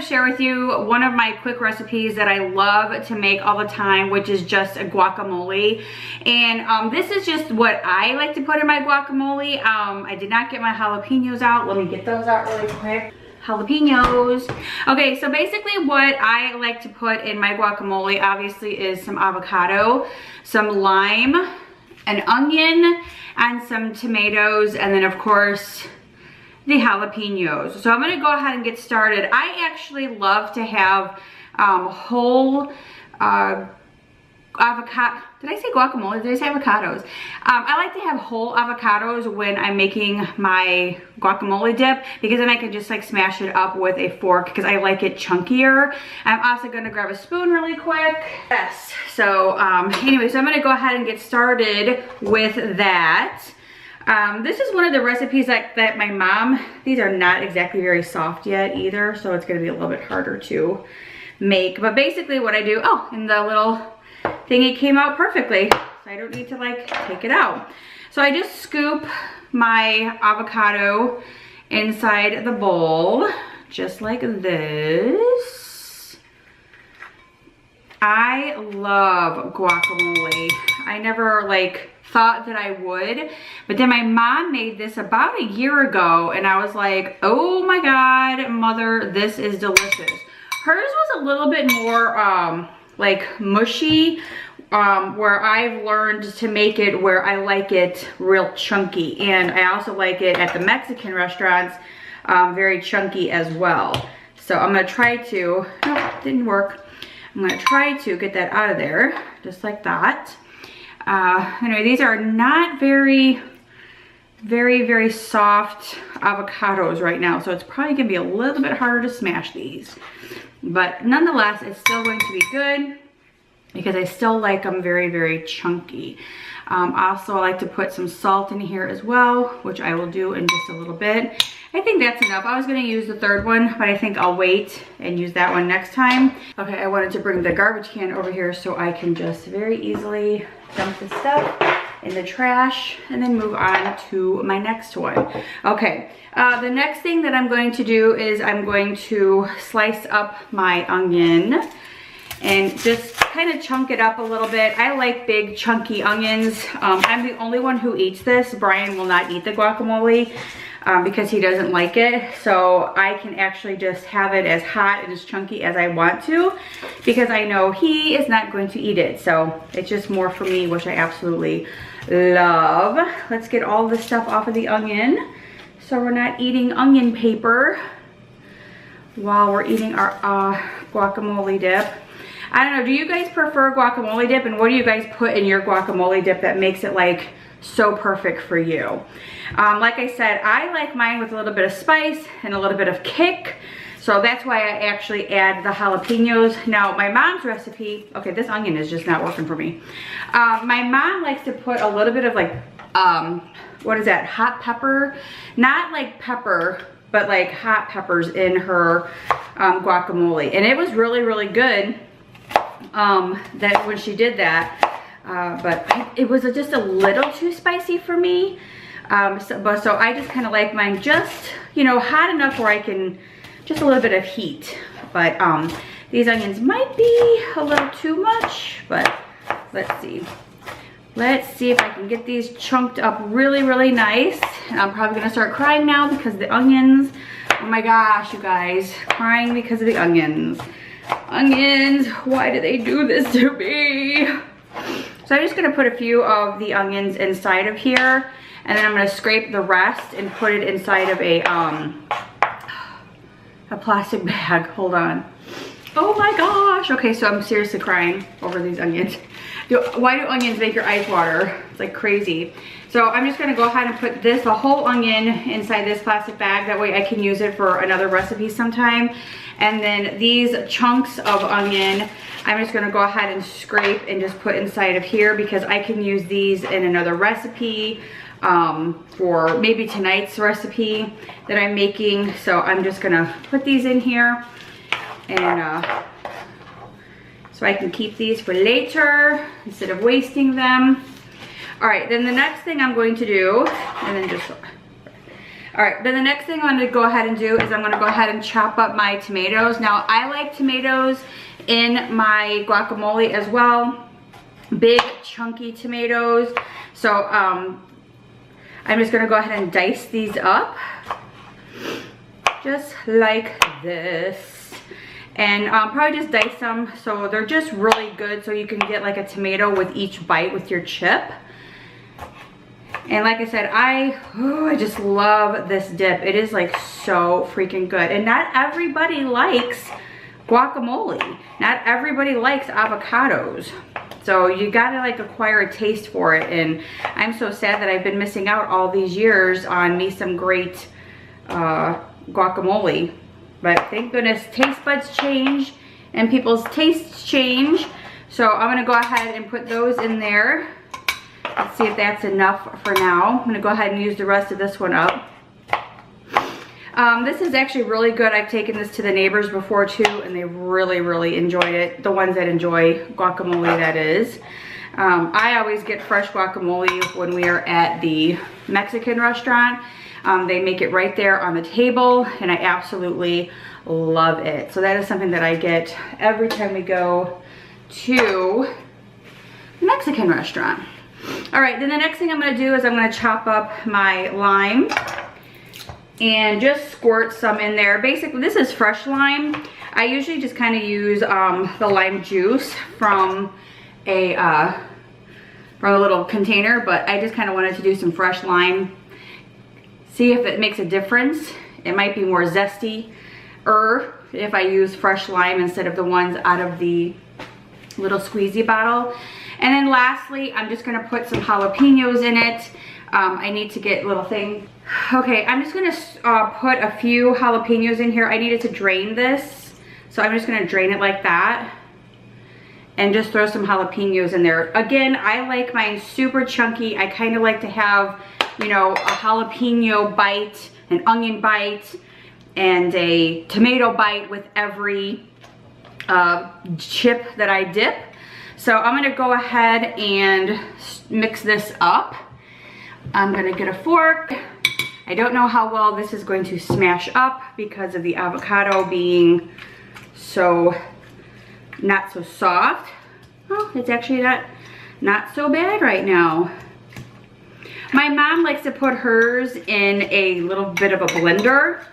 share with you one of my quick recipes that I love to make all the time, which is just a guacamole. And this is just what I like to put in my guacamole. I did not get my jalapeños out. Let me get those out really quick. Jalapeños. Okay, so basically what I like to put in my guacamole obviously is some avocado, some lime, an onion, and some tomatoes, and then of course the jalapeños. So I'm gonna go ahead and get started. I actually love to have whole avocado. Did I say guacamole? Did I say avocados? I like to have whole avocados when I'm making my guacamole dip, because then I can just like smash it up with a fork because I like it chunkier. I'm also gonna grab a spoon really quick. Yes, so anyway, so I'm gonna go ahead and get started with that. This is one of the recipes that my mom, these are not exactly very soft yet either, so it's gonna be a little bit harder to make. But basically what I do, oh, and the little thingy came out perfectly, so I don't need to like take it out. So I just scoop my avocado inside the bowl, just like this. I love guacamole. I never like thought that I would, but then my mom made this about a year ago and I was like, oh my God, mother, this is delicious. Hers was a little bit more like mushy, where I've learned to make it where I like it real chunky, and I also like it at the Mexican restaurants very chunky as well. So I'm gonna try to, no, didn't work. I'm gonna try to get that out of there, just like that. Anyway, these are not very soft avocados right now, so it's probably gonna be a little bit harder to smash these. But nonetheless, it's still going to be good because I still like them very chunky. Also, I like to put some salt in here as well, which I will do in just a little bit. I think that's enough. I was gonna use the third one, but I think I'll wait and use that one next time. Okay, I wanted to bring the garbage can over here so I can just very easily dump this stuff in the trash and then move on to my next one. Okay, the next thing that I'm going to do is I'm going to slice up my onion and just kind of chunk it up a little bit. I like big chunky onions. I'm the only one who eats this. Brian will not eat the guacamole because he doesn't like it. So I can actually just have it as hot and as chunky as I want to, because I know he is not going to eat it. So it's just more for me, which I absolutely love. Let's get all this stuff off of the onion so we're not eating onion paper while we're eating our guacamole dip. I don't know, do you guys prefer guacamole dip, and what do you guys put in your guacamole dip that makes it like so perfect for you? Like I said, I like mine with a little bit of spice and a little bit of kick, so that's why I actually add the jalapenos. Now my mom's recipe, okay, this onion is just not working for me. My mom likes to put a little bit of like, what is that, hot pepper? Not like pepper, but like hot peppers in her guacamole, and it was really good. That when she did that, but it was just a little too spicy for me. So I just kind of like mine just, you know, hot enough where I can, just a little bit of heat. But these onions might be a little too much, but let's see. Let's see if I can get these chunked up really nice. And I'm probably gonna start crying now because of the onions. Oh my gosh, you guys, crying because of the onions. Onions, why do they do this to me? So I'm just gonna put a few of the onions inside of here, and then I'm gonna scrape the rest and put it inside of a plastic bag. Hold on. Oh my gosh. Okay, so I'm seriously crying over these onions. Why do onions make your eyes water? It's like crazy. So I'm just gonna go ahead and put this, a whole onion, inside this plastic bag. That way I can use it for another recipe sometime. And then these chunks of onion, I'm just gonna go ahead and scrape and just put inside of here, because I can use these in another recipe, for maybe tonight's recipe that I'm making. So I'm just gonna put these in here, and so I can keep these for later instead of wasting them. All right, then the next thing I'm going to do, and then just, All right, then the next thing I'm gonna go ahead and do is I'm gonna go ahead and chop up my tomatoes. Now, I like tomatoes in my guacamole as well. Big, chunky tomatoes. So, I'm just gonna go ahead and dice these up. Just like this. And probably just dice them so they're just really good, so you can get like a tomato with each bite with your chip. And like I said, I just love this dip. It is like so freaking good. And not everybody likes guacamole. Not everybody likes avocados. So you gotta like acquire a taste for it. And I'm so sad that I've been missing out all these years on me some great guacamole. But thank goodness taste buds change and people's tastes change. So I'm gonna go ahead and put those in there. Let's see if that's enough for now. I'm gonna go ahead and use the rest of this one up. This is actually really good. I've taken this to the neighbors before too, and they really, really enjoyed it. The ones that enjoy guacamole, that is. I always get fresh guacamole when we are at the Mexican restaurant. They make it right there on the table, and I absolutely love it. So that is something that I get every time we go to the Mexican restaurant. All right, then the next thing I'm gonna do is I'm gonna chop up my lime and just squirt some in there. Basically, this is fresh lime. I usually just kind of use the lime juice from a little container, but I just kind of wanted to do some fresh lime. See if it makes a difference. It might be more zesty if I use fresh lime instead of the ones out of the little squeezy bottle. And then lastly, I'm just gonna put some jalapeños in it. I need to get little thing. Okay, I'm just gonna put a few jalapeños in here. I needed to drain this, so I'm just gonna drain it like that and just throw some jalapeños in there. Again, I like mine super chunky. I kind of like to have, you know, a jalapeno bite, an onion bite, and a tomato bite with every chip that I dip. So I'm gonna go ahead and mix this up. I'm gonna get a fork. I don't know how well this is going to smash up because of the avocado being so, not so soft. Oh, it's actually not so bad right now. My mom likes to put hers in a little bit of a blender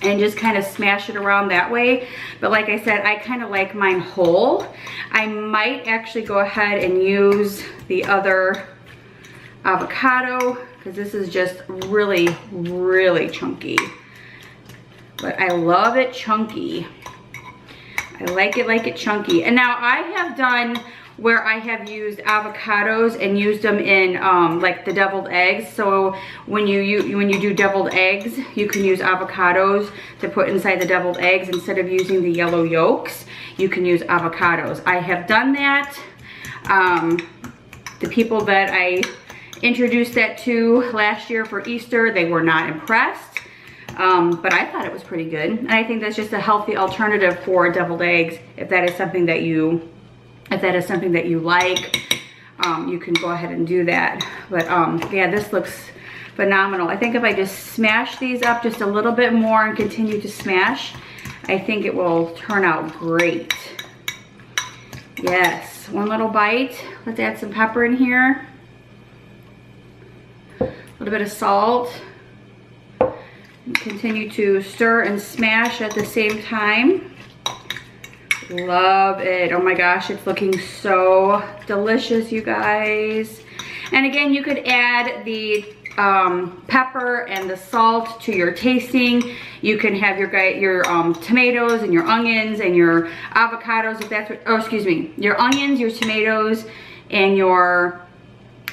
and just kind of smash it around that way. But like I said, I kind of like mine whole. I might actually go ahead and use the other avocado because this is just really, really chunky. But I love it chunky. I like it chunky. And now I have done where I have used avocados and used them in like the deviled eggs. So when you do deviled eggs, you can use avocados to put inside the deviled eggs instead of using the yellow yolks. You can use avocados. I have done that. The people that I introduced that to last year for Easter, they were not impressed. But I thought it was pretty good. And I think that's just a healthy alternative for deviled eggs if that is something that you like. You can go ahead and do that. But yeah, this looks phenomenal. I think if I just smash these up just a little bit more and continue to smash, I think it will turn out great. Yes, one little bite. Let's add some pepper in here. A little bit of salt. And continue to stir and smash at the same time. Love it. Oh my gosh, it's looking so delicious, you guys. And again, you could add the pepper and the salt to your tasting. You can have your tomatoes and your onions and your avocados, if that's what, oh, excuse me, your onions, your tomatoes, and your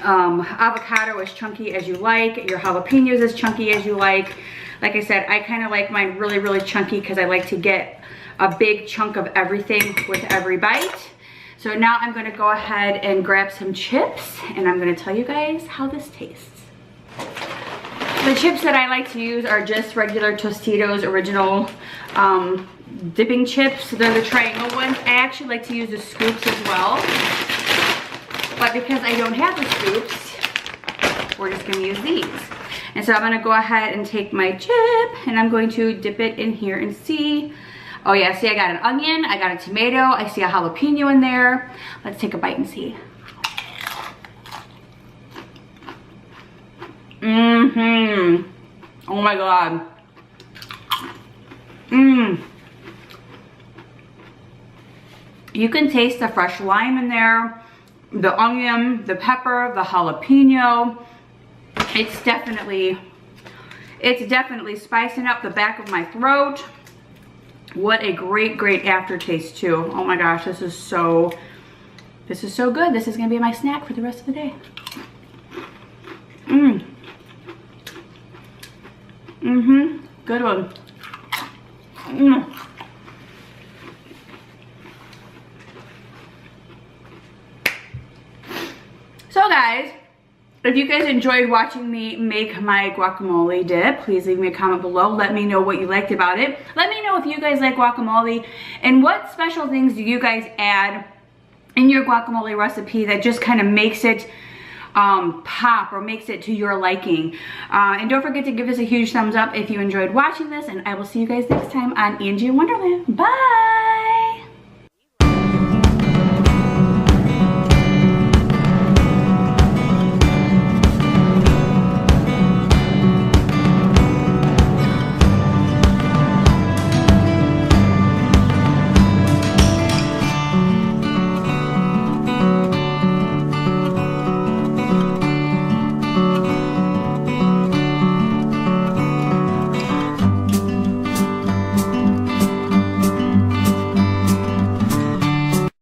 avocado as chunky as you like, your jalapenos as chunky as you like. Like I said, I kind of like mine really, really chunky because I like to get a big chunk of everything with every bite. So now I'm going to go ahead and grab some chips and I'm going to tell you guys how this tastes. The chips that I like to use are just regular Tostitos original dipping chips. They're the triangle ones. I actually like to use the scoops as well. But because I don't have the scoops, we're just going to use these. And so I'm gonna go ahead and take my chip and I'm going to dip it in here and see. Oh yeah, see I got an onion, I got a tomato, I see a jalapeno in there. Let's take a bite and see. Mm-hmm. Oh my God. Mmm. You can taste the fresh lime in there, the onion, the pepper, the jalapeno. It's definitely spicing up the back of my throat. What a great aftertaste too. Oh my gosh, this is so good. This is gonna be my snack for the rest of the day. Mmm. Mm-hmm. Good one. Mm. So guys, if you guys enjoyed watching me make my guacamole dip, please leave me a comment below. Let me know what you liked about it. Let me know if you guys like guacamole and what special things do you guys add in your guacamole recipe that just kind of makes it pop or makes it to your liking. And don't forget to give us a huge thumbs up if you enjoyed watching this, and I will see you guys next time on Angie in Wonderland. Bye!